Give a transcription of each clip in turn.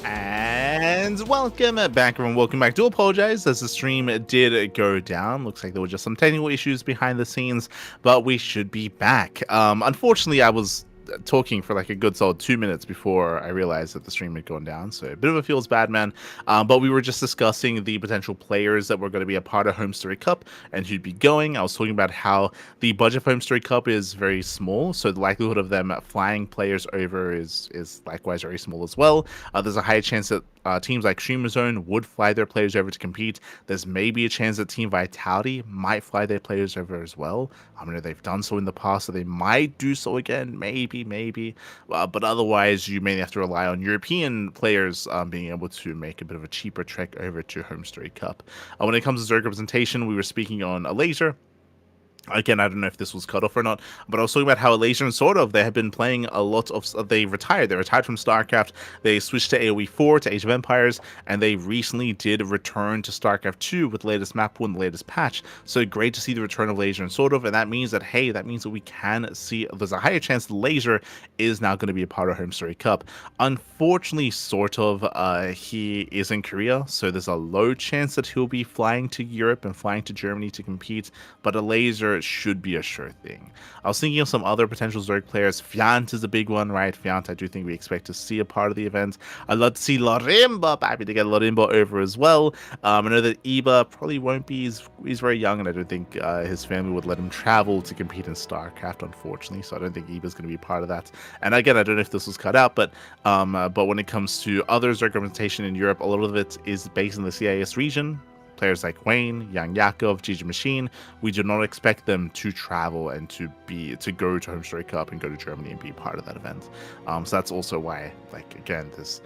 And welcome back, everyone. Welcome back. Do apologize as the stream did go down. Looks like there were just some technical issues behind the scenes, but we should be back. Unfortunately, I was talking for like a good solid 2 minutes before I realized that the stream had gone down. So a bit of a feels bad, man. But we were just discussing the potential players that were going to be a part of Home Story Cup and who'd be going. I was talking about how the budget for Home Story Cup is very small, so the likelihood of them flying players over is likewise very small as well. There's a high chance that teams like Streamer Zone would fly their players over to compete. There's maybe a chance that Team Vitality might fly their players over as well. I know they've done so in the past, so they might do so again, maybe. But otherwise, you may have to rely on European players being able to make a bit of a cheaper trek over to Home Story Cup. When it comes to Zerg representation, we were speaking on a laser. Again, I don't know if this was cut off or not, but I was talking about how Laser and Sort of, they have been playing a lot of, they retired from StarCraft, they switched to AoE 4, to Age of Empires, and they recently did return to StarCraft 2 with the latest map pool and the latest patch. So great to see the return of Laser and Sort of, and that means that, hey, that means that we can see, there's a higher chance that Laser is now going to be a part of Home Story Cup. Unfortunately, Sort of, he is in Korea, so there's a low chance that he'll be flying to Europe and flying to Germany to compete, but a Laser should be a sure thing. I was thinking of some other potential Zerg players. Fiant is a big one, right? Fiant, I do think we expect to see a part of the event. I'd love to see Lorimba, happy to get Lorimba over as well. I know that Iba probably won't be, he's very young, and I don't think his family would let him travel to compete in StarCraft, unfortunately, so I don't think Iba's going to be part of that. And again, I don't know if this was cut out, but when it comes to other Zerg representation in Europe, a lot of it is based in the CIS region. players like Wayne, Young Yakov, Gigi Machine, we do not expect them to travel and to go to Home Story Cup and go to Germany and be part of that event. So that's also why, like, again, there's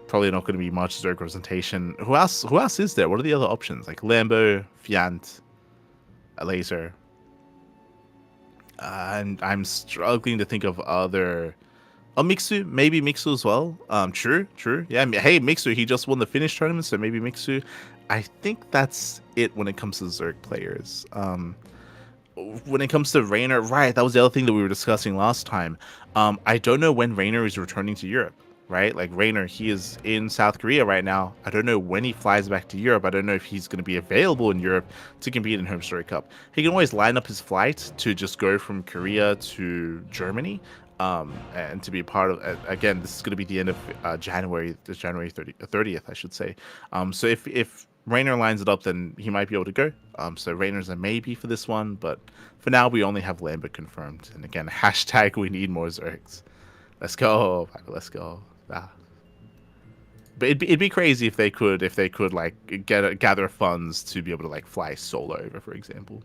probably not going to be much Zerg representation. Who else is there? What are the other options? Like Lambo, Fiant, Laser. And I'm struggling to think of other. Oh, Mixu, maybe Mixu as well. True. Yeah, hey, Mixu, he just won the Finnish tournament, so maybe Mixu. I think that's it when it comes to Zerg players. When it comes to Raynor, right, that was the other thing that we were discussing last time. I don't know when Raynor is returning to Europe, right? Like Raynor, he is in South Korea right now. I don't know when he flies back to Europe. I don't know if he's going to be available in Europe to compete in Home Story Cup. He can always line up his flight to just go from Korea to Germany. And to be part of, again, this is going to be the end of January 30th, I should say. So if Raynor lines it up, then he might be able to go. So Raynor's a maybe for this one, but for now we only have Lambert confirmed. And again, hashtag we need more Zergs. Let's go, let's go. Ah. But it'd be crazy if they could like gather funds to be able to like fly solo over, for example.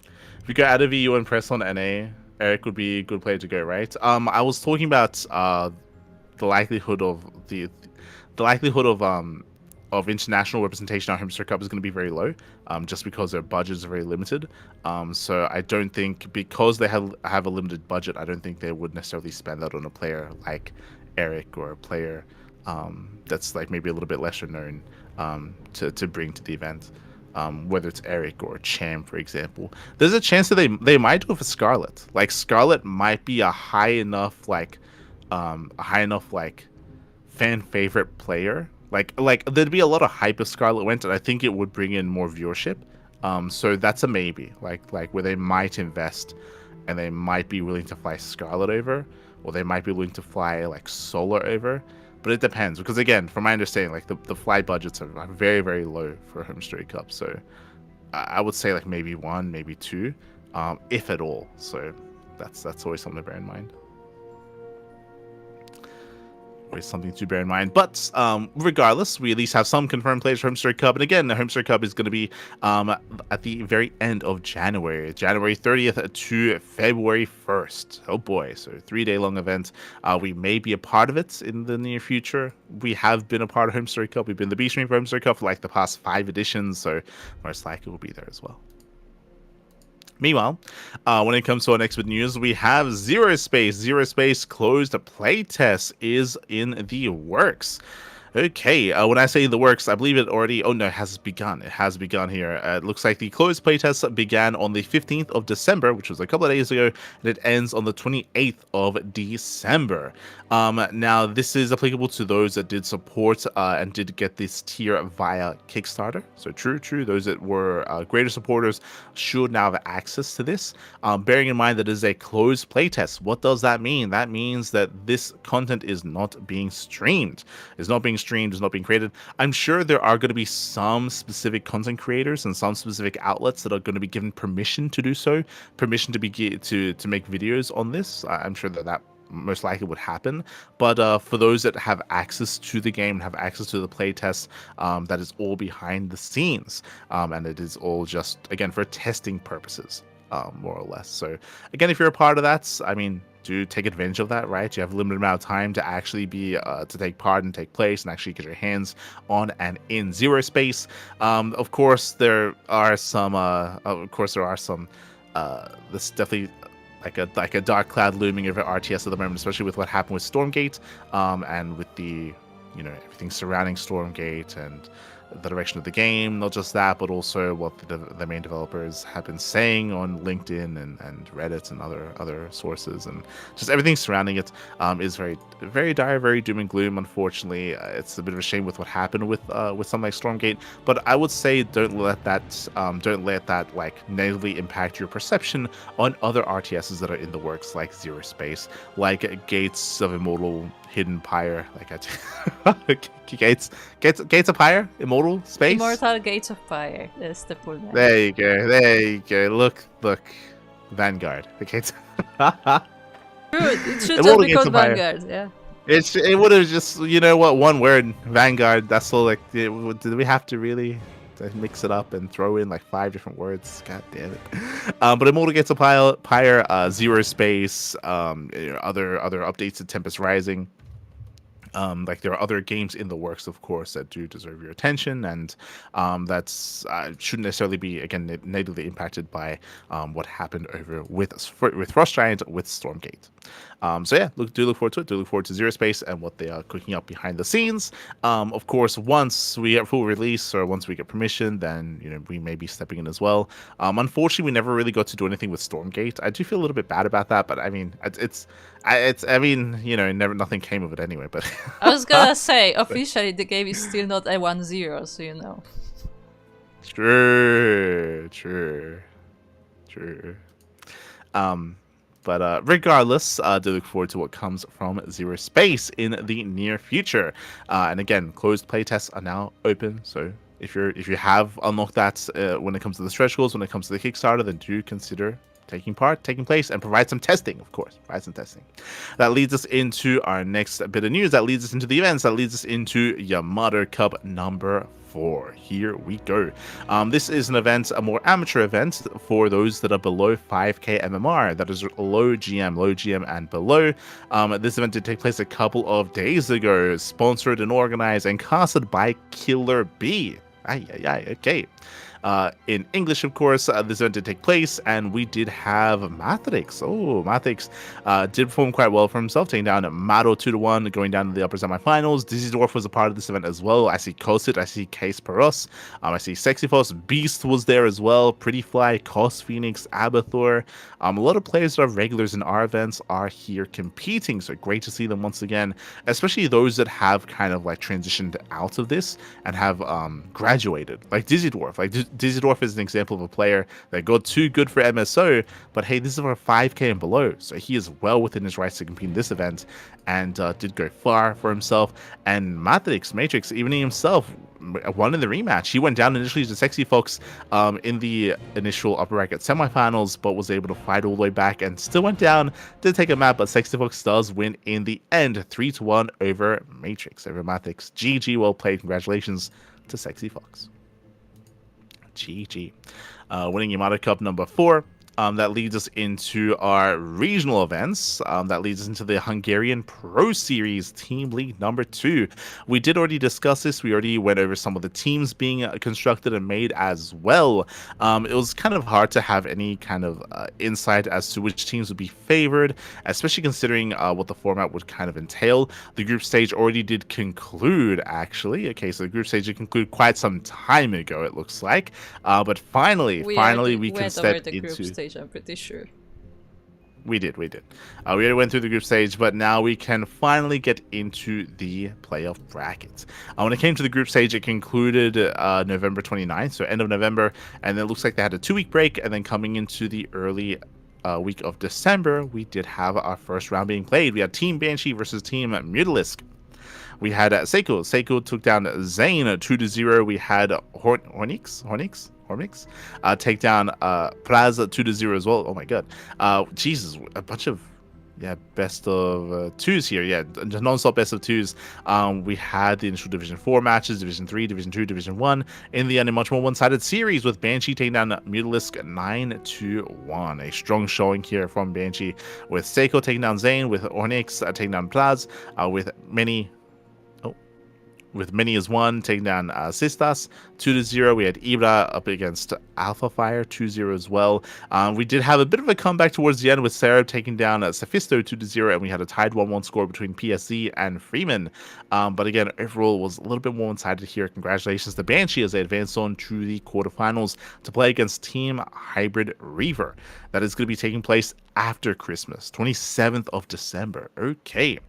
If you go out of EU and press on NA, Eric would be a good player to go, right? I was talking about the likelihood of international representation at Home Story Cup is going to be very low, just because their budgets are very limited. So I don't think, because they have a limited budget, I don't think they would necessarily spend that on a player like Eric or a player that's like maybe a little bit lesser known to bring to the event. Whether it's Eric or Cham, for example, there's a chance that they might do it for Scarlet. Like Scarlet might be a high enough fan favorite player. Like there'd be a lot of hype if Scarlet went, and I think it would bring in more viewership. So that's a maybe. Like where they might invest, and they might be willing to fly Scarlet over, or they might be willing to fly like Solar over. But it depends, because again, from my understanding, like the flight budgets are very, very low for Home Story Cup. So I would say like maybe one, maybe two, if at all. So that's always something to bear in mind. Always something to bear in mind. But regardless, we at least have some confirmed players for Home Story Cup. And again, the Home Story Cup is going to be at the very end of January 30th to February 1st. Oh boy, so 3-day long event. We may be a part of it in the near future. We have been a part of Home Story Cup. We've been the B stream for Home Story Cup for like the past 5 editions, so most likely we'll be there as well. Meanwhile, when it comes to our next bit of news, we have Zero Space. Zero Space closed playtest is in the works. Okay, when I say the works, I believe it already... Oh, no, it has begun. It has begun here. It looks like the closed playtest began on the 15th of December, which was a couple of days ago, and it ends on the 28th of December. Now, this is applicable to those that did support and did get this tier via Kickstarter. So true. Those that were greater supporters should now have access to this. Bearing in mind that it is a closed playtest. What does that mean? That means that this content is not being streamed. It's not being streamed, is not being created. I'm sure there are going to be some specific content creators and some specific outlets that are going to be given permission to do so, permission to make videos on this. I'm sure that most likely would happen, but for those that have access to the game, have access to the playtest, that is all behind the scenes, and it is all just, again, for testing purposes, more or less. So again, if you're a part of that, I mean, do take advantage of that, right? You have a limited amount of time to actually be to take part and take place and actually get your hands on and in Zero Space. Of course there are some this definitely like a dark cloud looming over RTS at the moment, especially with what happened with Stormgate, and with the, you know, everything surrounding Stormgate and the direction of the game. Not just that, but also what the main developers have been saying on LinkedIn and Reddit and other sources, and just everything surrounding it is very, very dire, very doom and gloom. Unfortunately, it's a bit of a shame with what happened with something like Stormgate. But I would say don't let that like negatively impact your perception on other RTSs that are in the works, like Zero Space, like Gates of Immortal Hidden Pyre, Gates of Pyre, Immortal Space, Immortal Gates of Fire is the full name. There you go. Look, Vanguard. The Gates. True, it should just be called Vanguard. Yeah. It would have just, you know what, one word, Vanguard. That's all. Like, did we have to really mix it up and throw in like 5 different words? God damn it. But Immortal gets a Pyre, Zero Space, other updates to Tempest Rising. Like there are other games in the works, of course, that do deserve your attention, and that's shouldn't necessarily be again negatively impacted by what happened over with Frost Giant with Stormgate. So yeah, do look forward to it. Do look forward to Zero Space and what they are cooking up behind the scenes. Of course, once we get full release or once we get permission, then we may be stepping in as well. Unfortunately, we never really got to do anything with Stormgate. I do feel a little bit bad about that, but I mean, never nothing came of it anyway. But I was gonna say, officially the game is still not a 1-0, so you know. True. But regardless, do look forward to what comes from Zero Space in the near future. And again, closed playtests are now open, so if you have unlocked that when it comes to the stretch goals, when it comes to the Kickstarter, then do consider taking place, and provide some testing, of course. Provide some testing. That leads us into our next bit of news. That leads us into the events. That leads us into Yamato Cup number 4. Here we go. This is an event, a more amateur event for those that are below 5k MMR. That is low GM and below. This event did take place a couple of days ago, sponsored and organized and casted by Killer B. Okay. In English, of course, this event did take place, and we did have Matrix. Oh, Matrix did perform quite well for himself, taking down Mado 2-1, going down to the upper semifinals. Dizzy Dwarf was a part of this event as well. I see Kosit, I see Case Peros, I see Sexyphos, Beast was there as well, Pretty Fly, Cos Phoenix, Abathor. A lot of players that are regulars in our events are here competing, so great to see them once again, especially those that have kind of like transitioned out of this and have graduated, like Dizzy Dwarf. Like Dizzy Dwarf is an example of a player that got too good for MSO, but hey, this is for 5k and below, so he is well within his rights to compete in this event, and did go far for himself. And Matrix, even he himself, won in the rematch. He went down initially to Sexy Fox in the initial upper bracket semifinals, but was able to fight all the way back and still went down, did take a map, but Sexy Fox does win in the end, 3-1 over Matrix, over Matrix. GG, well played, congratulations to Sexy Fox. GG. Winning Yamato Cup number 4. That leads us into our regional events. That leads us into the Hungarian Pro Series Team League number 2. We did already discuss this. We already went over some of the teams being constructed and made as well. It was kind of hard to have any kind of insight as to which teams would be favored, especially considering what the format would kind of entail. The group stage already did conclude, actually. Okay, so the group stage did conclude quite some time ago, it looks like. But finally, we can step into... Stage, I'm pretty sure. We did. We already went through the group stage, but now we can finally get into the playoff brackets. When it came to the group stage, it concluded November 29th, so end of November, and it looks like they had a 2-week break, and then coming into the early week of December, we did have our first round being played. We had Team Banshee versus Team Mutalisk. We had Seiko. Seiko took down Zane 2-0. We had Hornix take down Plaza 2-0 as well. Oh my god. Jesus, a bunch of best of 2s here. Yeah, non-stop best of 2s. We had the initial Division 4 matches, Division 3, Division 2, Division 1. In the end, a much more one-sided series with Banshee taking down Mutalisk 9-1. A strong showing here from Banshee, with Seiko taking down Zane, with Ornix taking down Plaz, with Many as 1 taking down Sistas 2-0. We had Ibra up against Alpha Fire 2-0 as well. We did have a bit of a comeback towards the end with Sarah taking down Sophisto 2-0, and we had a tied 1-1 score between PSZ and Freeman. But again, overall was a little bit more one-sided here. Congratulations to Banshee as they advanced on to the quarterfinals to play against Team Hybrid Reaver. That is going to be taking place after Christmas, 27th of December. Okay.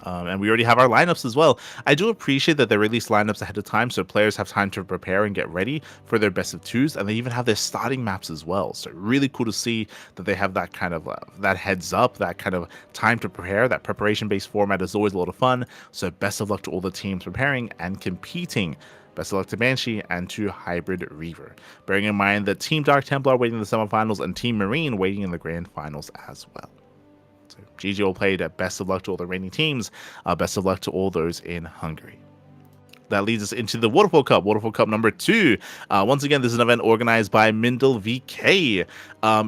And we already have our lineups as well. I do appreciate that they release lineups ahead of time, so players have time to prepare and get ready for their best of 2s, and they even have their starting maps as well. So really cool to see that they have that kind of that heads up, that kind of time to prepare. That preparation-based format is always a lot of fun. So best of luck to all the teams preparing and competing. Best of luck to Banshee and to Hybrid Reaver. Bearing in mind that Team Dark Templar waiting in the semifinals and Team Marine waiting in the grand finals as well. So GG all played. Best of luck to all the reigning teams. Best of luck to all those in Hungary. That leads us into the Waterfall Cup number 2. Once again, this is an event organized by Mindel VK.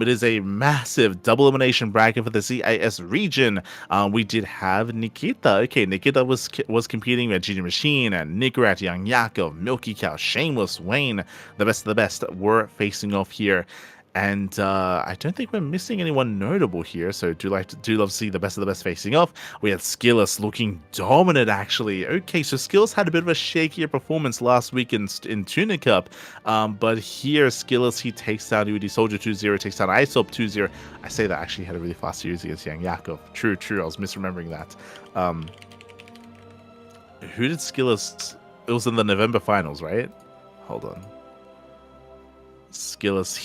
It is a massive double elimination bracket for the CIS region. We did have Nikita. Okay, Nikita was competing with GG Machine and Nigrat, Young Yakov, Milky Cow, Shameless, Wayne. The best of the best were facing off here. And I don't think we're missing anyone notable here, so do love to see the best of the best facing off. We had Skillus looking dominant, actually. Okay, so Skillus had a bit of a shakier performance last week in Tuna Cup, but here Skillus, he takes down UD Soldier 2-0, takes down Isop 2-0. I say that actually had a really fast series against Young Yakov. True, I was misremembering that. Who did Skillus? It was in the November finals, right? Hold on. Skillus,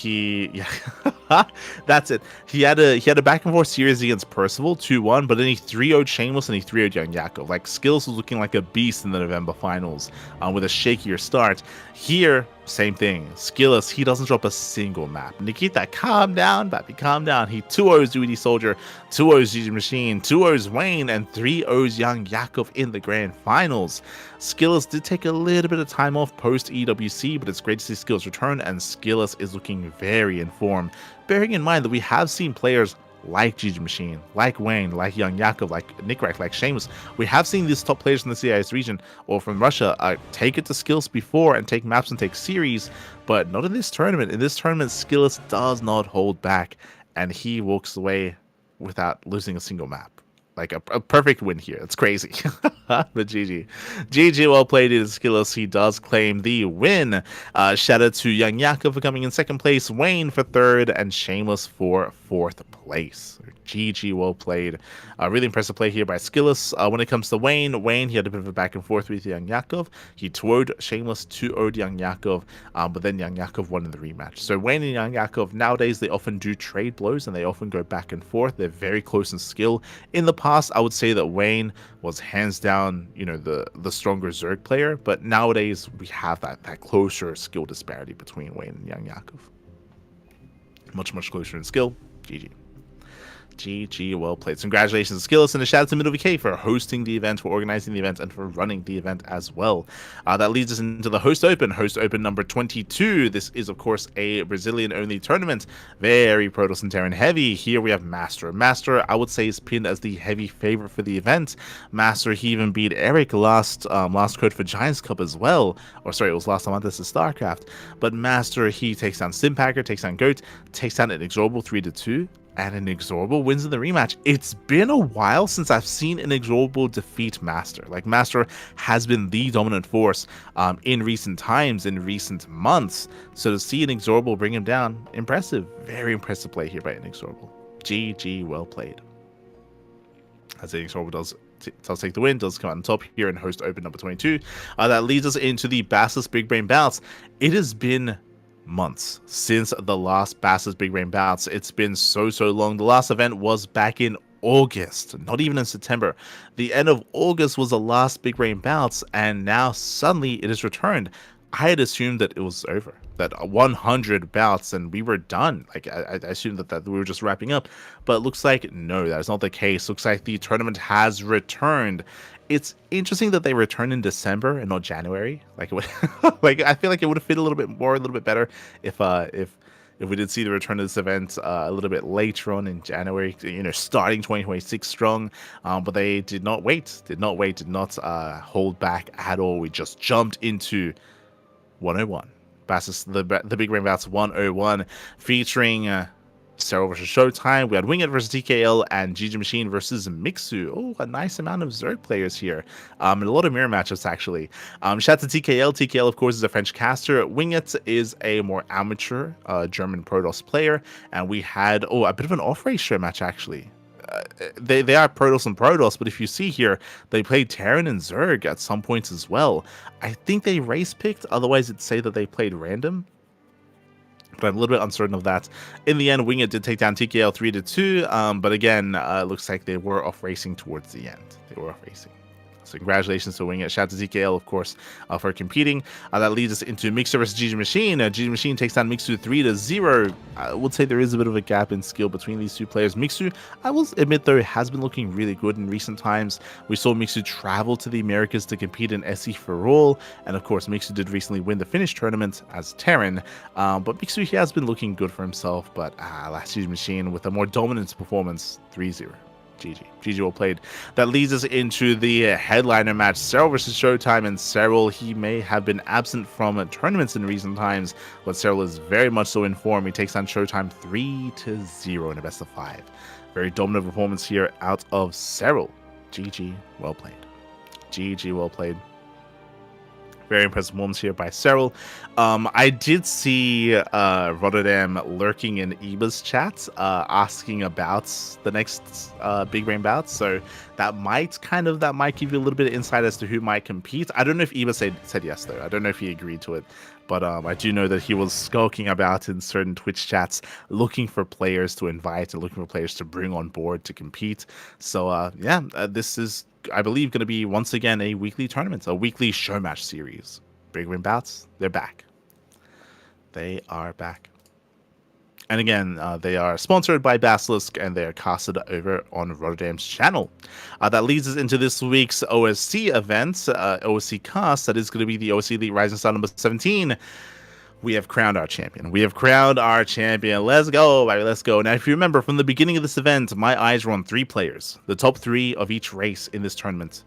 that's it. He had a back and forth series against Percival 2-1, but then he 3-0'd Shameless and he 3-0'd Young Yakov. Like, Skillus was looking like a beast in the November finals, with a shakier start. Here, same thing. Skillus, he doesn't drop a single map. Nikita, calm down, baby, calm down. He 2-0's UD Soldier, 2-0's GG Machine, 2-0's Wayne, and 3-0's Young Yakov in the grand finals. Skillus did take a little bit of time off post EWC, but it's great to see Skillus return, and Skillus is looking very in form. Bearing in mind that we have seen players like GG Machine, like Wayne, like Young Yakov, like Nikrak, like Shameless. We have seen these top players in the CIS region or from Russia take it to Skillus before and take maps and take series, but not in this tournament. In this tournament, Skillus does not hold back, and he walks away without losing a single map. Like a perfect win here. It's crazy. But GG well played in Skillus. He does claim the win. Shout out to Young Yakov for coming in second place, Wayne for third, and Shameless for fourth place. GG well played. Really impressive play here by Skillus. When it comes to Wayne, he had a bit of a back and forth with Young Yakov. He 2-0'd Shameless, 2-0'd Young Yakov, but then Young Yakov won in the rematch. So Wayne and Young Yakov, nowadays, they often do trade blows and they often go back and forth. They're very close in skill. In the past, I would say that Wayne was hands down, the stronger Zerg player, but nowadays we have that closer skill disparity between Wayne and Young Yakov. Much closer in skill. GG, well played. Congratulations to Skillus, and a shout out to Middle VK for hosting the event, for organizing the event, and for running the event as well. That leads us into the Host Open number 22. This is, of course, a Brazilian-only tournament. Very Protoss and Terran heavy. Here we have Master. Master, I would say, is pinned as the heavy favorite for the event. Master, he even beat Eric last code for Giants Cup as well. Or sorry, it was last month as StarCraft. But Master, he takes down Simpacker, takes down Goat, takes down Inexorable 3-2. And Inexorable wins in the rematch. It's been a while since I've seen Inexorable defeat Master. Like, Master has been the dominant force in recent times, in recent months. So to see Inexorable bring him down, impressive. Very impressive play here by Inexorable. GG, well played. As Inexorable does take the win, does come out on top here in Host Open number 22. That leads us into the Bassus Big Brain Bouts. It has been months since the last Bassus Big Brain Bouts. It's been so long. The last event was back in August, not even in September. The end of August was the last Big Brain Bouts, and now suddenly it has returned. I had assumed that it was over, that 100 bouts and we were done. Like, I assumed that we were just wrapping up, but it looks like no, that is not the case. Looks like the tournament has returned. It's interesting that they return in December and not January. Like, like, I feel like it would have fit a little bit better if we did see the return of this event a little bit later on in January, starting 2026 strong. But they did not wait, did not hold back at all. We just jumped into 101. Bassus, the Big Brain Bouts 101, featuring Cero versus Showtime. We had Winged versus TKL and GG Machine versus Mixu. Oh, a nice amount of Zerg players here. And a lot of mirror matchups, actually. Shout out to TKL. TKL, of course, is a French caster. Winged is a more amateur German Protoss player. And we had, a bit of an off-race show match, actually. They are Protoss and Protoss, but if you see here, they played Terran and Zerg at some points as well. I think they race picked, otherwise it'd say that they played random. But I'm a little bit uncertain of that. In the end, Winged did take down TKL 3-2, but again, it looks like they were off racing towards the end. They were off racing. So congratulations to winning it. Shout out to ZKL, of course, for competing. That leads us into Mixer versus GG Machine. GG Machine takes down Mixu 3-0. I would say there is a bit of a gap in skill between these two players. Mixu, I will admit, though, has been looking really good in recent times. We saw Mixu travel to the Americas to compete in SE for All. And of course, Mixu did recently win the Finnish tournament as Terran. But Mixu, he has been looking good for himself. But last GG Machine with a more dominant performance, 3-0. GG well played. That leads us into the headliner match, Serral versus Showtime. And Serral, he may have been absent from tournaments in recent times, but Serral is very much so in form. He takes on Showtime 3-0 in a best of 5. Very dominant performance here out of Serral. GG well played. GG well played. Very impressive moments here by Serral. I did see Rotterdam lurking in Eba's chat, asking about the next big brain bout. So that might give you a little bit of insight as to who might compete. I don't know if Eba said yes though. I don't know if he agreed to it. But I do know that he was skulking about in certain Twitch chats, looking for players to invite and looking for players to bring on board to compete. So this is, I believe, going to be once again a weekly tournament, a weekly show match series. Big win bouts, they're back. They are back. And again, they are sponsored by Basilisk, and they are casted over on Rotterdam's channel. That leads us into this week's OSC event, OSC cast. That is going to be the OSC Elite Rising Star number 17. We have crowned our champion. Let's go, baby. Let's go. Now, if you remember from the beginning of this event, my eyes were on 3 players, the top 3 of each race in this tournament.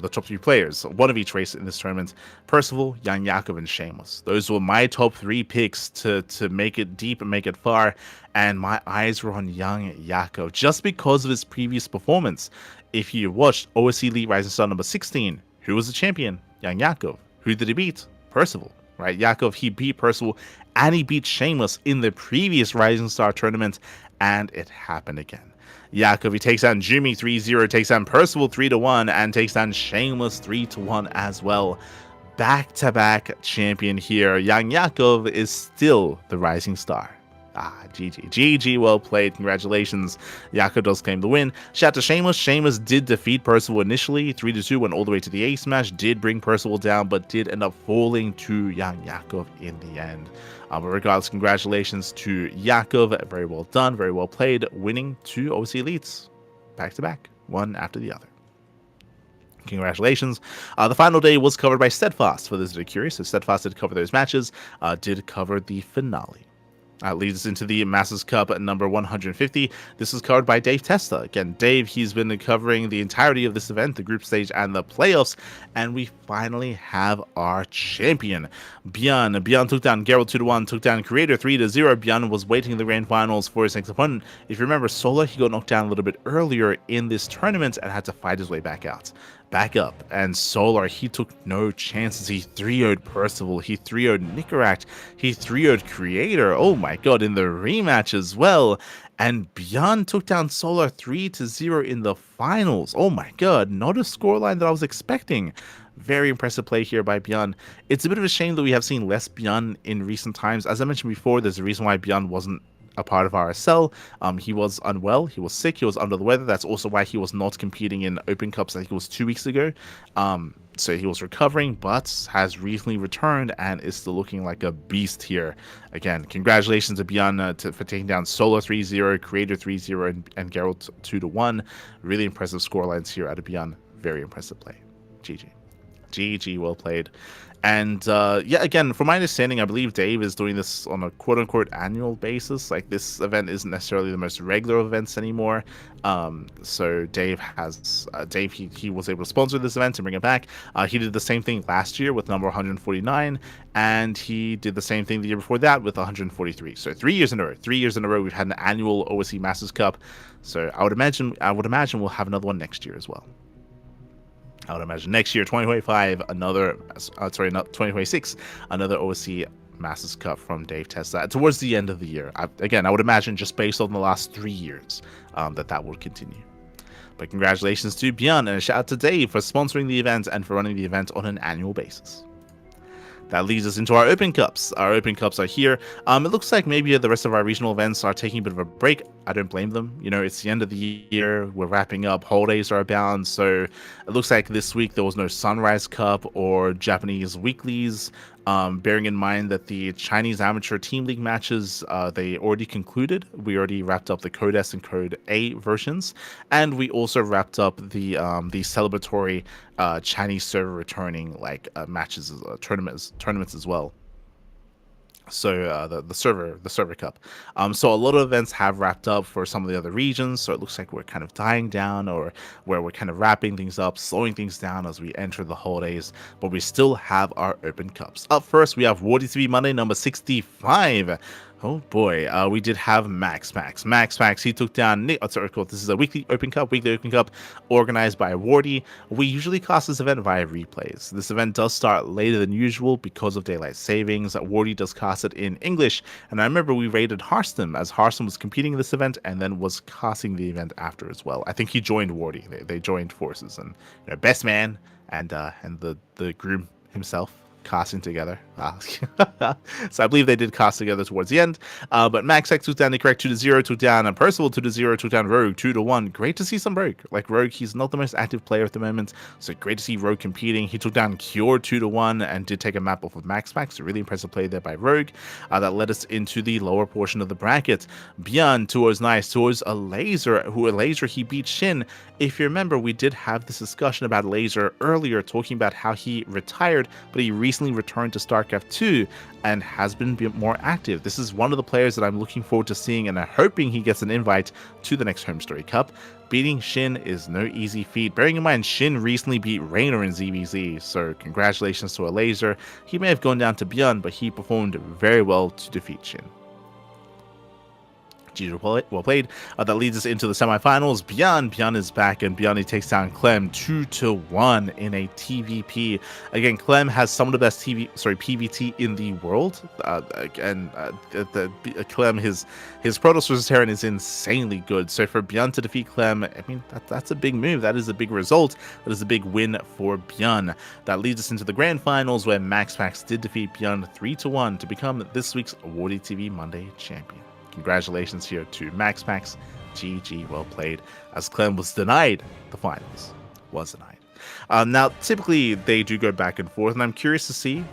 The top 3 players, one of each race in this tournament: Percival, Young Yakov, and Shameless. Those were my top 3 picks to make it deep and make it far, and my eyes were on Young Yakov just because of his previous performance. If you watched OSC Elite Rising Star number 16, who was the champion? Young Yakov. Who did he beat? Percival. Right? Yakov, he beat Percival, and he beat Shameless in the previous Rising Star tournament, and it happened again. Yakov, he takes down Jimmy 3-0, takes down Percival 3-1, and takes down Shameless 3-1 as well. Back-to-back champion here. Young Yakov is still the Rising Star. GG well played. Congratulations. Yakov does claim the win. Shout out to Shameless. Shameless did defeat Percival initially, 3-2, went all the way to the ace match, did bring Percival down, but did end up falling to Young Yakov in the end. But regardless, congratulations to Yakov. Very well done, very well played, winning 2 OC Elites back to back, one after the other. Congratulations. The final day was covered by Steadfast. For those that are curious, so Steadfast did cover those matches, did cover the finale. Leads us into the Masters Cup at number 150. This is covered by Dave Testa. Again, Dave, he's been covering the entirety of this event, the group stage and the playoffs, and we finally have our champion, ByuN. ByuN took down Geralt 2-1, took down Creator 3-0. ByuN was waiting in the grand finals for his next opponent. If you remember, Solar, he got knocked down a little bit earlier in this tournament and had to fight his way back up. And Solar, he took no chances. He 3-0'd Percival, he 3-0'd Nicaract, he 3-0'd Creator, oh my god, in the rematch as well. And ByuN took down Solar 3-0 in the finals. Oh my god, not a scoreline that I was expecting. Very impressive play here by ByuN. It's a bit of a shame that we have seen less ByuN in recent times. As I mentioned before, there's a reason why ByuN wasn't a part of RSL. He was unwell, he was sick, he was under the weather. That's also why he was not competing in Open Cups. I think it was 2 weeks ago. So he was recovering, but has recently returned and is still looking like a beast here. Again, congratulations to ByuN for taking down Solar 3-0, Creator 3-0, and Geralt 2-1. Really impressive scorelines here out of ByuN. Very impressive play. GG, well played. And again, from my understanding, I believe Dave is doing this on a quote-unquote annual basis. Like, this event isn't necessarily the most regular events anymore. So Dave has he was able to sponsor this event and bring it back. He did the same thing last year with number 149, and he did the same thing the year before that with 143. So 3 years in a row, we've had an annual OSC Masters Cup. So I would imagine we'll have another one next year as well. I would imagine next year, 2025, not 2026, another OSC Masters Cup from Dave Testa towards the end of the year. I would imagine, just based on the last 3 years, that will continue. But congratulations to ByuN, and a shout out to Dave for sponsoring the event and for running the event on an annual basis. That leads us into our Open Cups. Our Open Cups are here. It looks like maybe the rest of our regional events are taking a bit of a break. I don't blame them. You know, it's the end of the year. We're wrapping up. Holidays are abound. So it looks like this week there was no Sunrise Cup or Japanese weeklies. Bearing in mind that the Chinese Amateur Team League matches, they already concluded. We already wrapped up the Code S and Code A versions. And we also wrapped up the celebratory Chinese server returning matches, tournaments as well. So the server cup. So a lot of events have wrapped up for some of the other regions. So it looks like we're kind of dying down, or where we're kind of wrapping things up, slowing things down as we enter the holidays. But we still have our Open Cups. Up first, we have Wardy TV Monday number 65. Oh boy, we did have Max. He took down Nick. Oh, sorry, cool. This is a weekly Open Cup, organized by Wardy. We usually cast this event via replays. This event does start later than usual because of daylight savings. Wardy does cast it in English, and I remember we raided Harston as Harston was competing in this event and then was casting the event after as well. I think he joined Wardy. They joined forces, and best man and the groom himself casting together. So I believe they did cast together towards the end. But Max X took down the correct 2-0, took down Percival 2-0, took down Rogue 2-1. Great to see some Rogue. Like Rogue, he's not the most active player at the moment, so great to see Rogue competing. He took down Cure 2-1 and did take a map off of Max. So really impressive play there by Rogue. That led us into the lower portion of the bracket. ByuN towards nice towards a Laser, he beat Shin. If you remember, we did have this discussion about Laser earlier, talking about how he retired, but he recently returned to StarCraft 2 and has been more active. This is one of the players that I'm looking forward to seeing, and I'm hoping he gets an invite to the next Home Story Cup. Beating Shin is no easy feat. Bearing in mind, Shin recently beat Raynor in ZVZ, so congratulations to a Laser. He may have gone down to ByuN, but he performed very well to defeat Shin. Well played. That leads us into the semifinals. ByuN is back, and ByuN takes down Clem 2-1 in a TVP. Again, Clem has some of the best PVT in the world. Clem, his Protoss versus Terran is insanely good. So for ByuN to defeat Clem, I mean, that's a big move. That is a big result. That is a big win for ByuN. That leads us into the grand finals, where Max did defeat ByuN 3-1 to become this week's Wardy TV Monday champion. Congratulations here to Max. GG, well played, as Clem was denied the finals. Now, typically, they do go back and forth, and I'm curious to see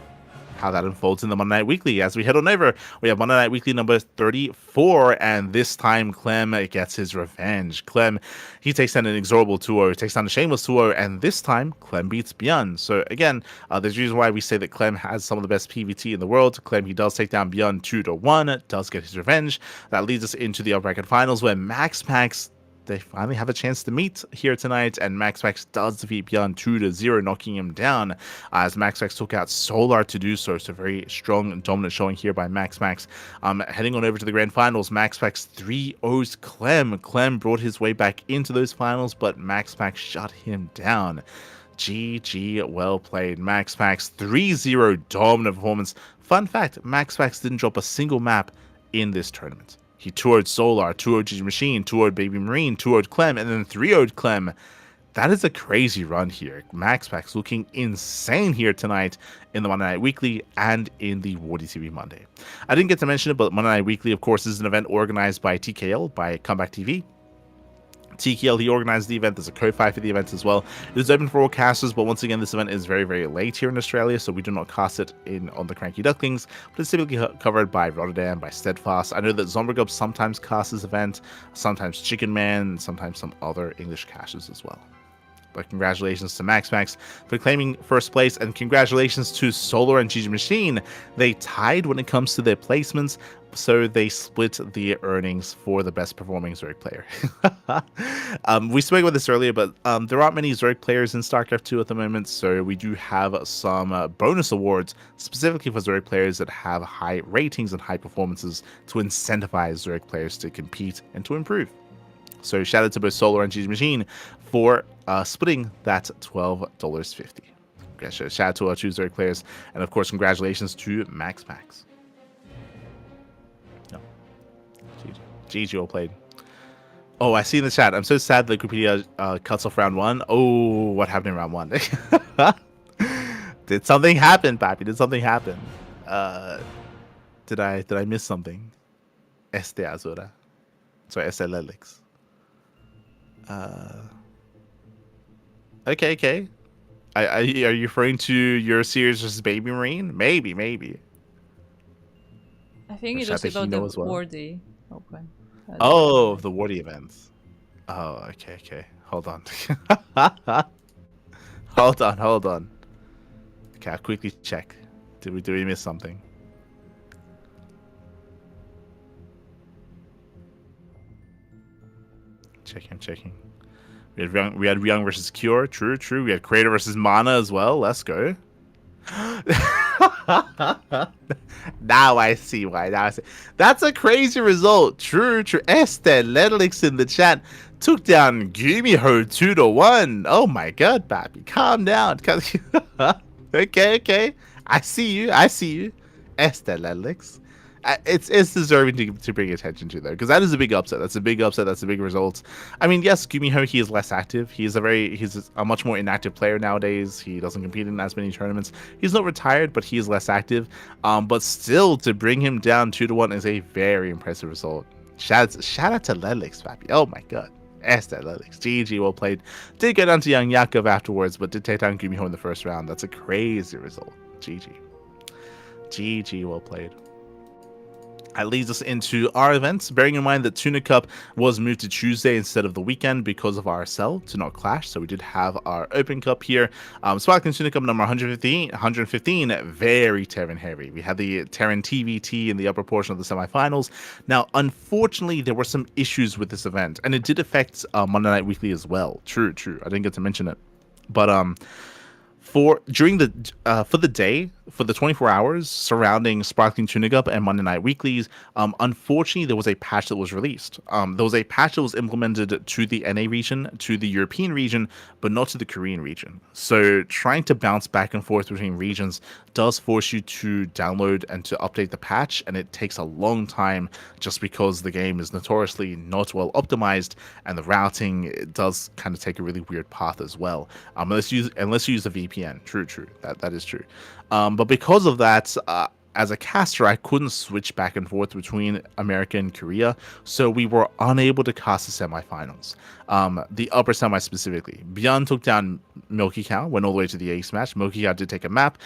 how that unfolds in the Monday Night Weekly. As we head on over, we have Monday Night Weekly number 34, and this time Clem gets his revenge. Clem, he takes down an Inexorable 2-0, takes down a Shameless 2-0, and this time Clem beats ByuN. So again, there's a reason why we say that Clem has some of the best PVT in the world. Clem, he does take down ByuN 2-1, does get his revenge. That leads us into the upper bracket finals, where Max, they finally have a chance to meet here tonight, and Max does defeat ByuN 2-0, knocking him down, as Max took out Solar to do so. So very strong and dominant showing here by Max. Heading on over to the grand finals, Max 3-0's Clem. Clem brought his way back into those finals, but Max shut him down. GG, well played. Max 3-0 dominant performance. Fun fact, Max didn't drop a single map in this tournament. He 2-0'd Solar, 2-0'd Gigi Machine, 2-0'd Baby Marine, 2-0'd Clem, and then 3-0'd Clem. That is a crazy run here. Max looking insane here tonight in the Monday Night Weekly and in the Wardy TV Monday. I didn't get to mention it, but Monday Night Weekly, of course, is an event organized by TKL, by Comeback TV. TKL, he organized the event. There's a Ko-Fi for the event as well. It is open for all casters, but once again, this event is very, very late here in Australia, so we do not cast it on the CranKy Ducklings, but it's typically covered by Rotterdam, by Steadfast. I know that Zombergub sometimes casts this event, sometimes Chicken Man, sometimes some other English casters as well. But congratulations to Max for claiming first place, and congratulations to Solar and Gigi Machine. They tied when it comes to their placements, so they split the earnings for the best performing Zerg player. We spoke about this earlier, but there aren't many Zerg players in StarCraft 2 at the moment, so we do have some bonus awards specifically for Zerg players that have high ratings and high performances to incentivize Zerg players to compete and to improve. So shout out to both Solar and Gigi Machine for splitting that $12.50. Shout out to our two Zerg players, and of course, congratulations to Max. No, GG all played. Oh, I see in the chat. I'm so sad that Wikipedia cuts off round one. Oh, what happened in round one? Did something happen, Papi? Did something happen? Did I miss something? Este Azura. Sorry, Este Lelix. Okay. Are you referring to your series versus Baby Marine? Maybe. I think Or it was Shata about the Hino as well. Wardy Open. Oh, the Wardy events. Oh, okay. Hold on. Hold on. Okay, I'll quickly check. Did we miss something? Checking. We had ByuN versus Cure. True. We had Creator versus Mana as well. Let's go. Now I see why. That's a crazy result. True. Este Ledlix in the chat took down Gumiho 2-1. Oh my god, Pappy. Calm down. Okay. I see you. Este Ledlix. It's deserving to bring attention to though, because that is a big upset. That's a big result. I mean, yes, Gumiho, he is less active. He's a much more inactive player nowadays. He doesn't compete in as many tournaments. He's not retired, but he is less active. But still, to bring him down 2-1 is a very impressive result. Shout out to Lelix, Papi. Oh my god. Este Lelix. GG, well played. Did go down to Young Yakov afterwards, but did take down Gumiho in the first round. That's a crazy result. GG, well played. That leads us into our events, bearing in mind that Tuna Cup was moved to Tuesday instead of the weekend because of RSL to not clash. So we did have our Open Cup here. Sparkling Tuna Cup number 115, very Terran heavy. We had the Terran TVT in the upper portion of the semifinals. Now, unfortunately, there were some issues with this event, and it did affect Monday Night Weekly as well. True. I didn't get to mention it. But for the day, for the 24 hours surrounding Sparkling Tuna Cup and Monday Night Weeklies, unfortunately there was a patch that was released. There was a patch that was implemented to the NA region, to the European region, but not to the Korean region. So trying to bounce back and forth between regions does force you to download and to update the patch, and it takes a long time just because the game is notoriously not well optimized, and the routing does kind of take a really weird path as well. Unless you use a VPN. True. That is true. But because of that, as a caster, I couldn't switch back and forth between America and Korea, so we were unable to cast the semifinals. The upper semi specifically. ByuN took down Milky Cow, went all the way to the ace match. Milky Cow did take a map.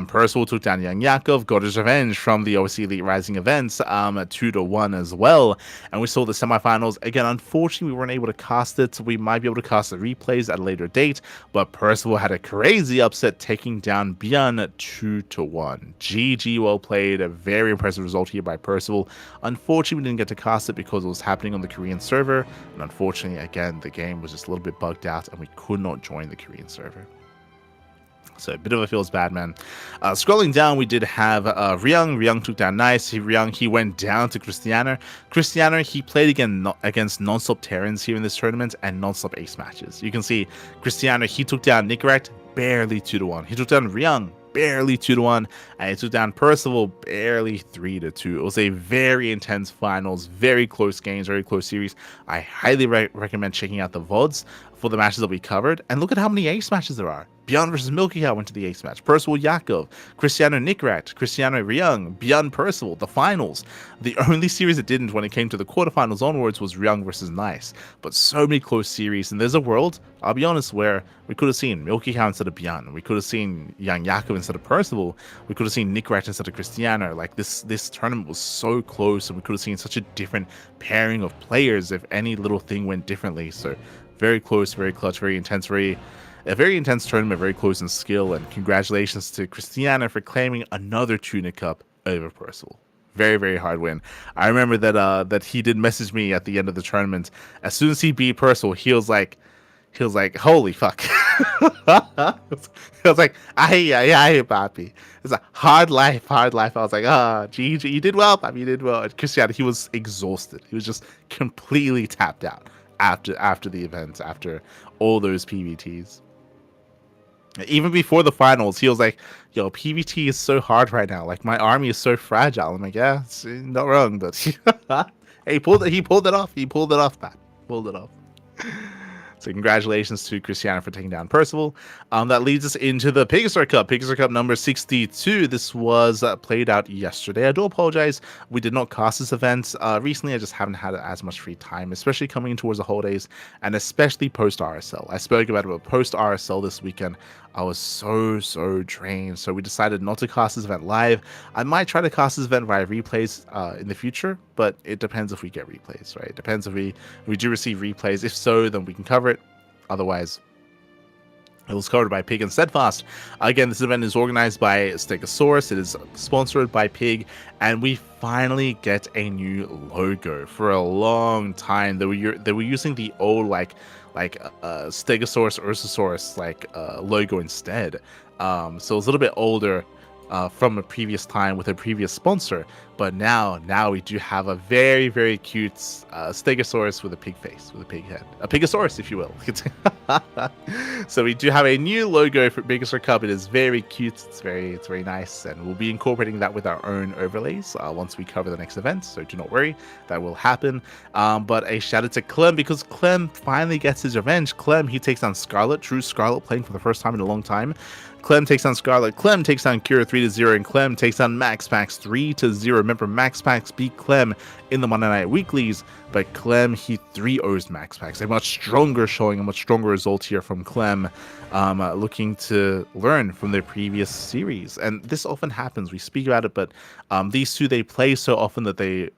Percival took down Young Yakov, got his revenge from the OC Elite Rising events, 2-1 as well. And we saw the semifinals. Again, unfortunately, we weren't able to cast it. We might be able to cast the replays at a later date, but Percival had a crazy upset, taking down ByuN 2-1. GG, well played. A very impressive result here by Percival. Unfortunately, we didn't get to cast it because it was happening on the Korean server, and unfortunately, again, the game was just a little bit bugged out, and we could not join the Korean server. So a bit of a feels bad, man. Scrolling down, we did have RyuN. RyuN took down Nice. RyuN, he went down to Cristiano. He played against non-stop Terrans here in this tournament and non-stop ace matches. You can see Cristiano, he took down Nicorette barely 2-1. He took down RyuN barely 2-1, and he took down Percival barely 3-2. It was a very intense finals, very close games, very close series. I highly recommend checking out the VODs for the matches that we covered, and look at how many ace matches there are. ByuN versus Milky Cow went to the ace match. Percival Yakov, Cristiano Nicorette, Cristiano RyuN, ByuN Percival, the finals. The only series that didn't when it came to the quarterfinals onwards was RyuN versus Nice. But so many close series, and there's a world, I'll be honest, where we could have seen Milky Cow instead of ByuN. We could have seen Young Yakov instead of Percival. We could have seen Nicorette instead of Cristiano. Like this tournament was so close, and we could have seen such a different pairing of players if any little thing went differently. So very close, very clutch, very intense, a very intense tournament, very close in skill, and congratulations to Cristiano for claiming another Tuna Cup over Percival. Very, very hard win. I remember that he did message me at the end of the tournament. As soon as he beat Percival, he was like, holy fuck. I was like, ay, papi. It's a hard life. I was like, GG, you did well, papi, you did well. And Cristiano, he was exhausted. He was just completely tapped out after the event, after all those PVTs. Even before the finals, he was like, yo, PVT is so hard right now. Like, my army is so fragile. I'm like, yeah, it's not wrong, but hey, he pulled it off. He pulled it off, man. Pulled it off. So congratulations to Cristiano for taking down Percival. That leads us into the Pegastar Cup. Pegastar Cup number 62. This was played out yesterday. I do apologize. We did not cast this event. Recently, I just haven't had as much free time, especially coming in towards the holidays, and especially post-RSL. I spoke about post-RSL this weekend. I was so drained, so we decided not to cast this event live. I might try to cast this event via replays in the future, but it depends if we get replays, right? It depends if we do receive replays. If so, then we can cover it. Otherwise, it was covered by Pig and Steadfast. Again, this event is organized by Stegosaurus. It is sponsored by Pig, and we finally get a new logo. For a long time, they were using the old Stegosaurus Ursosaurus logo instead. So it's a little bit older from a previous time with a previous sponsor, but now we do have a very cute Stegosaurus with a pig face, with a pig head, a Pigosaurus, if you will. So we do have a new logo for Pegastar Cup. It is very cute. It's very nice, and we'll be incorporating that with our own overlays once we cover the next event. So do not worry, that will happen. But a shout out to Clem, because Clem finally gets his revenge. Clem, he takes on Scarlet, true Scarlet, playing for the first time in a long time. Clem takes on Scarlet, Clem takes on Kira 3-0, and Clem takes on MaxPax 3-0. Remember, MaxPax beat Clem in the Monday Night Weeklies, but Clem, he 3-0'd MaxPax. A much stronger showing, a much stronger result here from Clem, looking to learn from their previous series. And this often happens, we speak about it, but these two, they play so often that the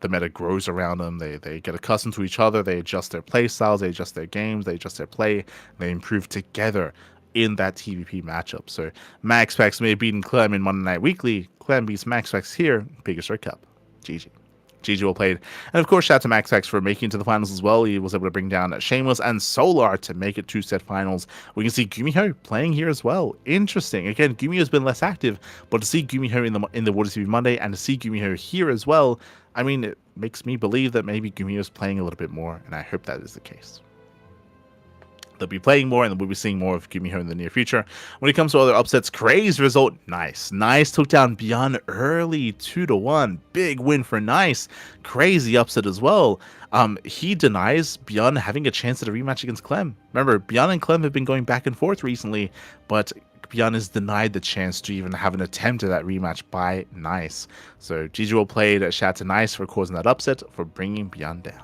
meta grows around them. They get accustomed to each other, they adjust their play styles, they adjust their games, they adjust their play, they improve together in that TVP matchup. So MaxPax may have beaten Clem in Monday Night Weekly. Clem beats MaxPax here, Pegastar Cup. GG. GG well played. And of course, shout out to MaxPax for making it to the finals as well. He was able to bring down Shameless and Solar to make it two-set finals. We can see Gumiho playing here as well. Interesting. Again, Gumiho has been less active, but to see Gumiho in the Water TV Monday and to see Gumiho here as well, I mean, it makes me believe that maybe Gumiho is playing a little bit more, and I hope that is the case. They'll be playing more, and we'll be seeing more of Gumiho in the near future. When it comes to other upsets, Craze result, Nice took down ByuN early, 2-1. Big win for Nice. Crazy upset as well. He denies ByuN having a chance at a rematch against Clem. Remember, ByuN and Clem have been going back and forth recently, but ByuN is denied the chance to even have an attempt at that rematch by Nice. So GG well played. Shout out to Nice for causing that upset, for bringing ByuN down.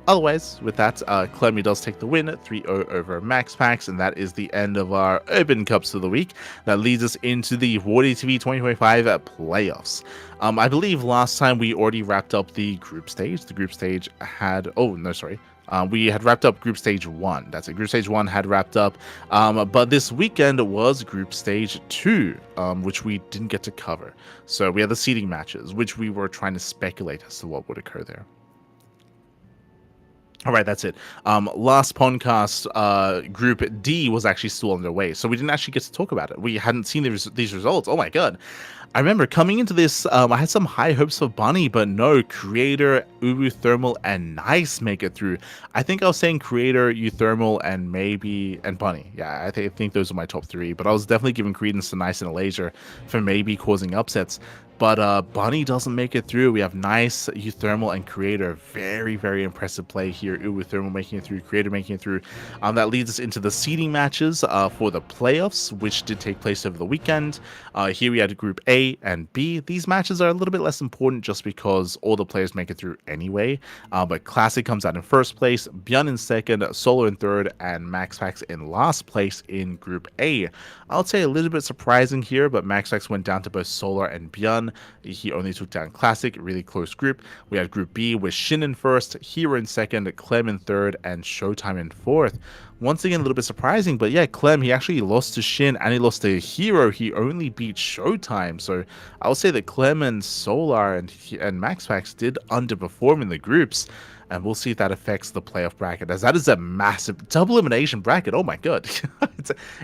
Otherwise, with that, Clemmy does take the win, 3-0 over MaxPax, and that is the end of our Urban Cups of the week. That leads us into the Water TV 2025 playoffs. I believe last time we already wrapped up the group stage. The group stage had... we had wrapped up Group Stage 1. That's it. Group Stage 1 had wrapped up. But this weekend was Group Stage 2, which we didn't get to cover. So we had the seeding matches, which we were trying to speculate as to what would occur there. All right, that's it. Last PondCast, Group D was actually still underway, so we didn't actually get to talk about it. We hadn't seen these results. Oh my god. I remember coming into this, I had some high hopes for Bunny, but no, Creator, Ubu Thermal, and Nice make it through. I think I was saying Creator, Uthermal, and Bunny. Yeah, I think those are my top three, but I was definitely giving credence to Nice and Alasia for maybe causing upsets. But Bunny doesn't make it through. We have Nice, Uthermal, and Creator. Very impressive play here. Uthermal making it through, Creator making it through. That leads us into the seeding matches for the playoffs, which did take place over the weekend. Here we had Group A and B. These matches are a little bit less important just because all the players make it through anyway. But Classic comes out in first place, ByuN in second, Solo in third, and MaxPax in last place in Group A. I would say a little bit surprising here, but MaxPax went down to both Solar and ByuN. He only took down Classic, really close group. We had Group B with Shin in first, Hero in second, Clem in third, and Showtime in fourth. Once again, a little bit surprising, but yeah, Clem, he actually lost to Shin and he lost to Hero. He only beat Showtime. So I would say that Clem and Solar and MaxPax did underperform in the groups. And we'll see if that affects the playoff bracket, as that is a massive double elimination bracket. Oh my god.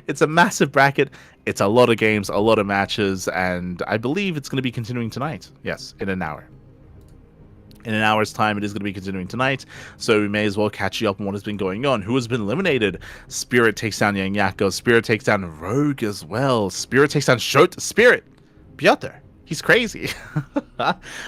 It's a massive bracket. It's a lot of games, a lot of matches, and I believe it's going to be continuing tonight. Yes, in an hour. In an hour's time, it is going to be continuing tonight, so we may as well catch you up on what has been going on. Who has been eliminated? Spirit takes down Yang Yako. Spirit takes down Rogue as well. Spirit takes down Spirit. Piotr. He's crazy.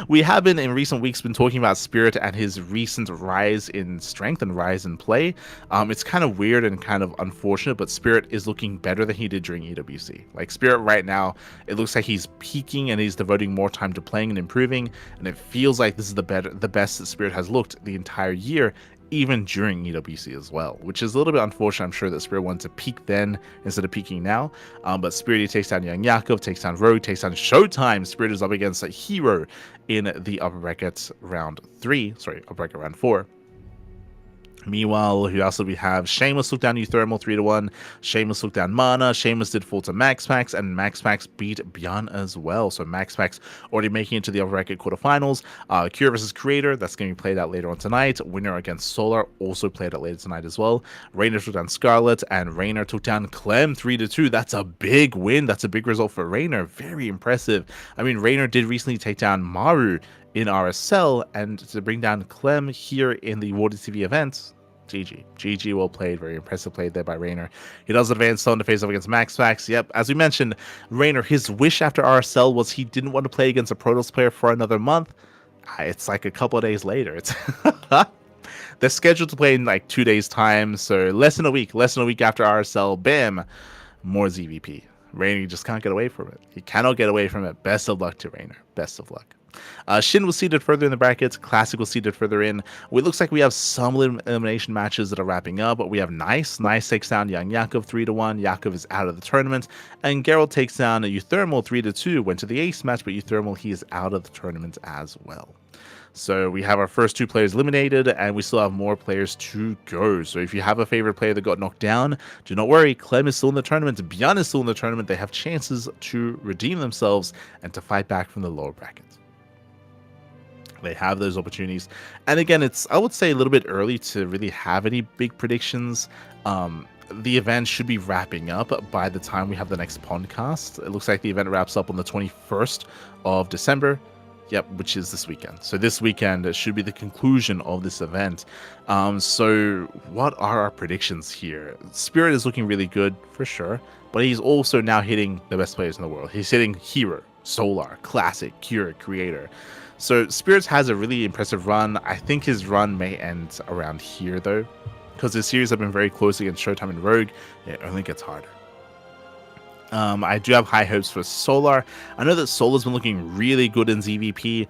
We have been in recent weeks been talking about Spirit and his recent rise in strength and rise in play. It's kind of weird and kind of unfortunate, but Spirit is looking better than he did during EWC. Like Spirit right now, it looks like he's peaking and he's devoting more time to playing and improving, and it feels like this is the best that Spirit has looked the entire year, even during EWC as well, which is a little bit unfortunate. I'm sure that Spirit wanted to peak then instead of peaking now. But Spirit takes down Young Yakov, takes down Rogue, takes down Showtime. Spirit is up against a Hero in the upper bracket round 3, sorry, upper bracket round 4. Meanwhile, who else did we have? Shameless took down Euthermal 3-1. Shameless took down Mana. Shameless did fall to MaxPax, and MaxPax beat ByuN as well. So MaxPax already making it to the upper bracket quarterfinals. Cure versus Creator, that's going to be played out later on tonight. Winner against Solar, also played out later tonight as well. Rainer took down Scarlet, and Rainer took down Clem 3-2. That's a big win. That's a big result for Rainer. Very impressive. I mean, Rainer did recently take down Maru in RSL, and to bring down Clem here in the Water TV event, GG well played. Very impressive play there by Rainer. He does advance on to face off against MaxPax. Yep, as we mentioned, Rainer, his wish after RSL was he didn't want to play against a Protoss player for another month. It's like a couple of days later. It's they're scheduled to play in like 2 days time, so less than a week after RSL, bam, more ZVP. Rainer just can't get away from it. He cannot get away from it. Best of luck to Rainer. Best of luck. Shin was seeded further in the brackets. Classic was seeded further in. It looks like we have some elimination matches that are wrapping up. But we have Nice takes down Young Yakov 3-1. Yakov is out of the tournament. And Geralt takes down Euthermal 3-2. Went to the ace match, but Euthermal, he is out of the tournament as well. So we have our first 2 players eliminated, and we still have more players to go. So if you have a favorite player that got knocked down, do not worry. Clem is still in the tournament. ByuN is still in the tournament. They have chances to redeem themselves and to fight back from the lower brackets. They have those opportunities. And again, it's, I would say, a little bit early to really have any big predictions. The event should be wrapping up by the time we have the next PondCast. It looks like the event wraps up on the 21st of December. Yep, which is this weekend. So this weekend should be the conclusion of this event. So what are our predictions here? Spirit is looking really good for sure, but he's also now hitting the best players in the world. He's hitting Hero, Solar, Classic, Cure, Creator. So Spirits has a really impressive run. I think his run may end around here though, because his series have been very close against Showtime and Rogue. It only gets harder. I do have high hopes for Solar. I know that Solar's been looking really good in ZVP,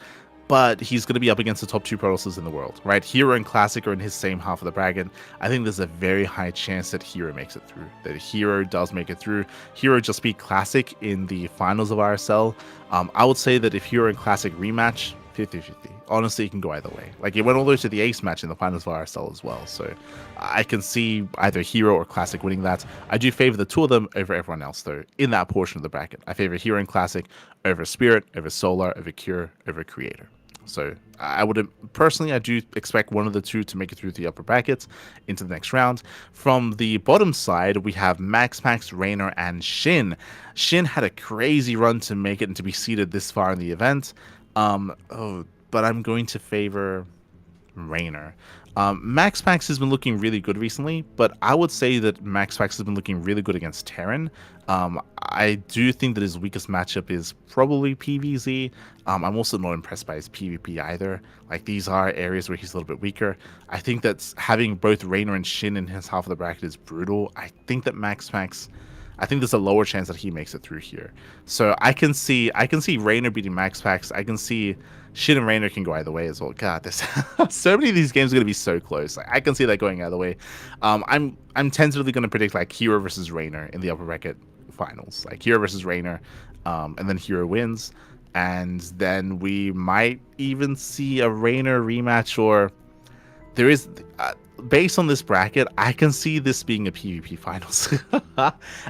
but he's going to be up against the top 2 Protosses in the world, right? Hero and Classic are in his same half of the bracket. I think there's a very high chance that Hero makes it through, that Hero does make it through. Hero just beat Classic in the finals of RSL. I would say that if Hero and Classic rematch, 50-50. Honestly, it can go either way. Like, it went all the way to the ace match in the finals of RSL as well. So I can see either Hero or Classic winning that. I do favor the 2 of them over everyone else, though, in that portion of the bracket. I favor Hero and Classic over Spirit, over Solar, over Cure, over Creator. So I would personally, I do expect one of the 2 to make it through the upper brackets into the next round. From the bottom side, we have MaxPax, Rainer, and Shin. Shin had a crazy run to make it and to be seeded this far in the event. But I'm going to favor Rainer. MaxPax has been looking really good recently, but I would say that MaxPax has been looking really good against Terran. I do think that his weakest matchup is probably PvZ. I'm also not impressed by his PvP either. Like, these are areas where he's a little bit weaker. I think that having both Rainer and Shin in his half of the bracket is brutal. I think that MaxPax, I think there's a lower chance that he makes it through here. So I can see Rainer beating MaxPax. I can see Shin and Rainer can go either way as well. God, there's so many of these games are gonna be so close. Like, I can see that going either way. I'm tentatively gonna predict like Hero versus Rainer in the upper bracket finals. Like Hero versus Rainer, and then Hero wins, and then we might even see a Rainer rematch, or there is. Based on this bracket, I can see this being a PvP finals.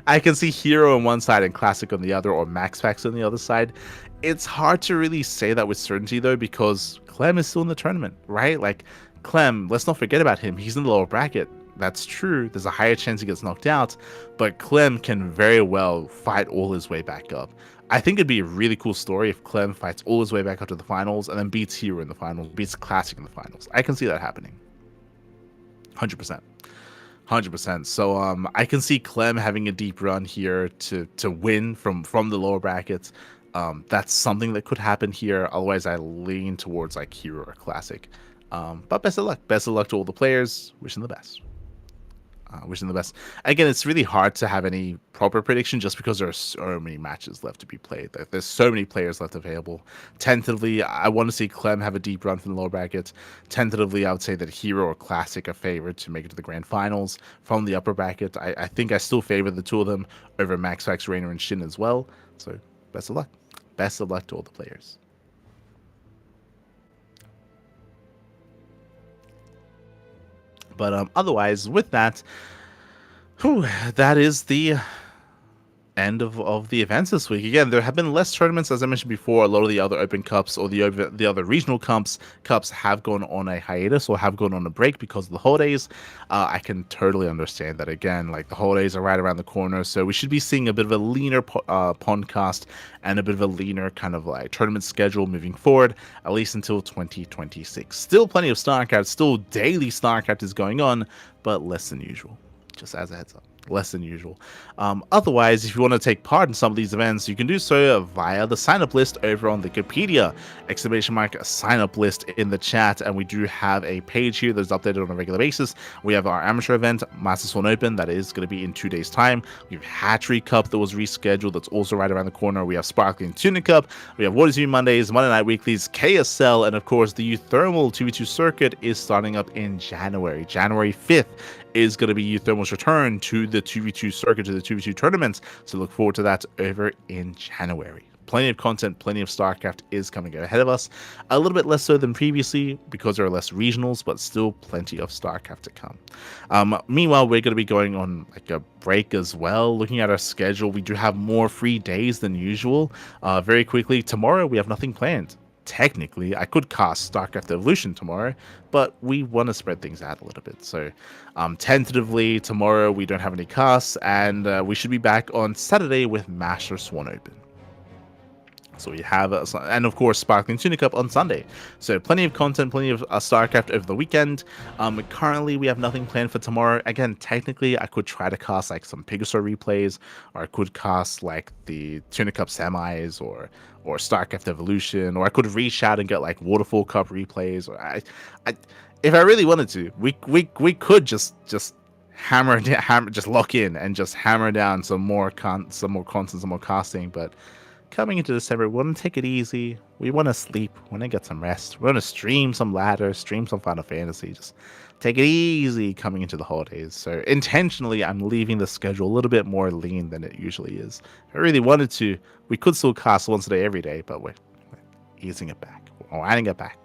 I can see Hero on one side and Classic on the other, or MaxPax on the other side. It's hard to really say that with certainty though, because Clem is still in the tournament, right? Like, Clem, let's not forget about him. He's in the lower bracket. That's true. There's a higher chance he gets knocked out, but Clem can very well fight all his way back up. I think it'd be a really cool story if Clem fights all his way back up to the finals and then beats Hero in the finals, beats Classic in the finals. I can see that happening. 100%. So I can see Clem having a deep run here to win from the lower brackets. That's something that could happen here. Otherwise, I lean towards like Hero or Classic. But best of luck. Best of luck to all the players. Wishing the best. Wishing the best. Again, it's really hard to have any proper prediction just because there are so many matches left to be played. There's so many players left available. Tentatively, I want to see Clem have a deep run from the lower bracket. Tentatively, I would say that Hero or Classic are favored to make it to the grand finals. From the upper bracket, I think I still favor the two of them over Max Fax, Rainer, and Shin as well. So, best of luck. Best of luck to all the players. But otherwise, with that, that is the end of the events this week. Again, there have been less tournaments, as I mentioned before. A lot of the other Open Cups or the other regional cups have gone on a hiatus or have gone on a break because of the holidays. I can totally understand that. Again, like the holidays are right around the corner, so we should be seeing a bit of a leaner PondCast and a bit of a leaner kind of like tournament schedule moving forward, at least until 2026. Still plenty of StarCraft, still daily StarCraft is going on, but less than usual. Just as a heads up. Less than usual. Otherwise, if you want to take part in some of these events, you can do so via the sign up list over on Wikipedia. ! Sign up list in the chat, and we do have a page here that's updated on a regular basis. We have our amateur event, Masters Swan Open, that is going to be in 2 days' time. We have Hatchery Cup that was rescheduled, that's also right around the corner. We have Sparkling Tuna Cup. We have What Is You Mondays, Monday Night Weeklies, KSL, and of course the Thermal 2v2 circuit is starting up in January. January 5th is going to be Thermal's return to the 2v2 circuit, to the 2v2 tournaments. So look forward to that over in January. Plenty of content, plenty of StarCraft is coming ahead of us. A little bit less so than previously because there are less regionals, but still plenty of StarCraft to come. Meanwhile, we're going to be going on like a break as well. Looking at our schedule, we do have more free days than usual. Very quickly, tomorrow we have nothing planned. Technically, I could cast StarCraft Evolution tomorrow, but we want to spread things out a little bit. So, tentatively, tomorrow we don't have any casts, and we should be back on Saturday with Master Swan Open. So we have, and of course, Sparkling Tuna Cup on Sunday. So plenty of content, plenty of StarCraft over the weekend. Currently, we have nothing planned for tomorrow. Again, technically, I could try to cast like some Pegasus replays, or I could cast like the Tuna Cup semis, or StarCraft Evolution, or I could reach out and get like Waterfall Cup replays. Or if I really wanted to, we could just hammer, just lock in and just hammer down some more content, some more casting, but. Coming into December, we want to take it easy. We want to sleep. We want to get some rest. We want to stream some ladder, stream some Final Fantasy. Just take it easy coming into the holidays. So intentionally, I'm leaving the schedule a little bit more lean than it usually is. If I really wanted to, we could still cast once a day every day, but we're easing it back. We're adding it back.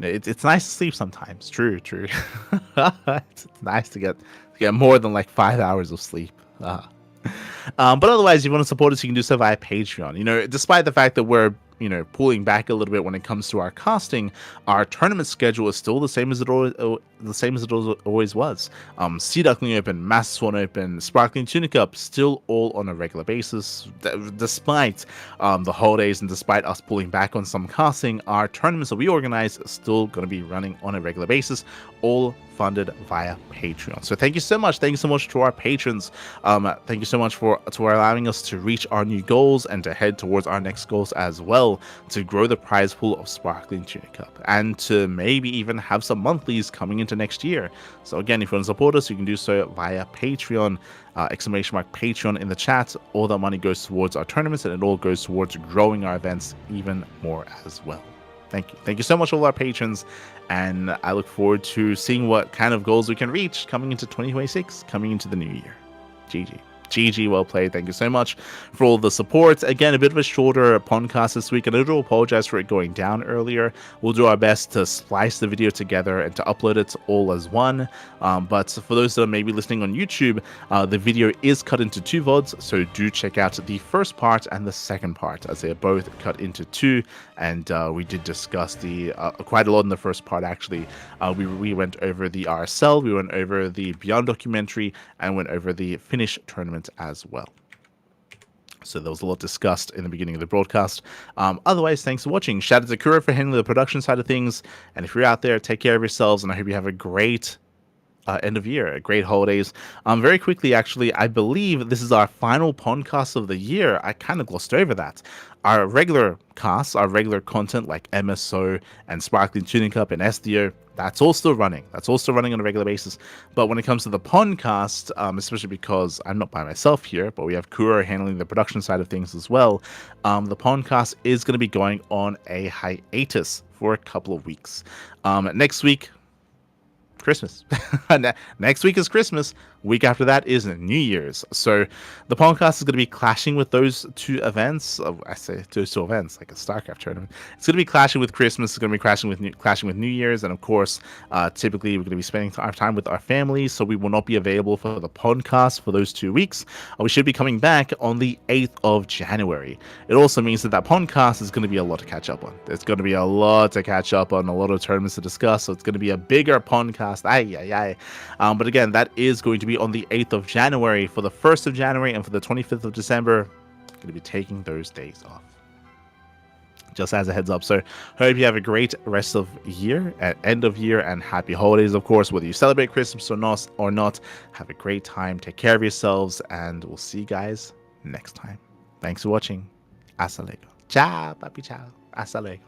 It's nice to sleep sometimes. True. It's nice to get more than like 5 hours of sleep. But otherwise, if you want to support us, you can do so via Patreon. Despite the fact that we're pulling back a little bit when it comes to our casting, our tournament schedule is still the same as it always was. Sea Duckling Open, Master Swan Open, Sparkling Tuna Cup, still all on a regular basis. Despite the holidays and despite us pulling back on some casting, our tournaments that we organize are still going to be running on a regular basis, all funded via Patreon. So thank you so much. Thank you so much to our patrons. Thank you so much for allowing us to reach our new goals and to head towards our next goals as well, to grow the prize pool of Sparkling Tuna Cup and to maybe even have some monthlies coming into next year. So again, if you want to support us, you can do so via Patreon. !Patreon in the chat. All that money goes towards our tournaments, and it all goes towards growing our events even more as well. Thank you so much, all our patrons, and I look forward to seeing what kind of goals we can reach coming into 2026, coming into the new year. GG, well played. Thank you so much for all the support. Again, a bit of a shorter podcast this week, and I do apologize for it going down earlier. We'll do our best to splice the video together and to upload it all as one. But for those that are maybe listening on YouTube, the video is cut into 2 VODs, so do check out the first part and the second part, as they are both cut into 2. And we did discuss quite a lot in the first part, actually. We went over the RSL, we went over the ByuN documentary, and went over the Finnish tournament as well. So there was a lot discussed in the beginning of the broadcast. Otherwise, thanks for watching. Shout out to Kuro for handling the production side of things. And if you're out there, take care of yourselves, and I hope you have a great end of year, great holidays. Very quickly, actually, I believe this is our final podcast of the year. I kind of glossed over that. Our regular casts, our regular content like MSO and Sparkling Tuning Cup and SDO, that's all still running. That's all still running on a regular basis. But when it comes to the PondCast, especially because I'm not by myself here, but we have Kura handling the production side of things as well, the PondCast is going to be going on a hiatus for a couple of weeks. Next week, Christmas. Next week is Christmas. Week after that is New Year's. So the podcast is going to be clashing with those two events. I say those two events, like a StarCraft tournament. It's going to be clashing with Christmas. It's going to be clashing with New Year's, and of course, typically we're going to be spending our time with our families. So we will not be available for the podcast for those 2 weeks. We should be coming back on the 8th of January. It also means that podcast is going to be a lot to catch up on. There's going to be a lot to catch up on, a lot of tournaments to discuss. So it's going to be a bigger podcast. But again, that is going to be on the 8th of January. For the 1st of January and for the 25th of December, I'm going to be taking those days off. Just as a heads up. So hope you have a great rest of year, and end of year, and happy holidays, of course, whether you celebrate Christmas or not. Have a great time. Take care of yourselves, and we'll see you guys next time. Thanks for watching. Hasta luego. Ciao, papi, ciao. Hasta luego.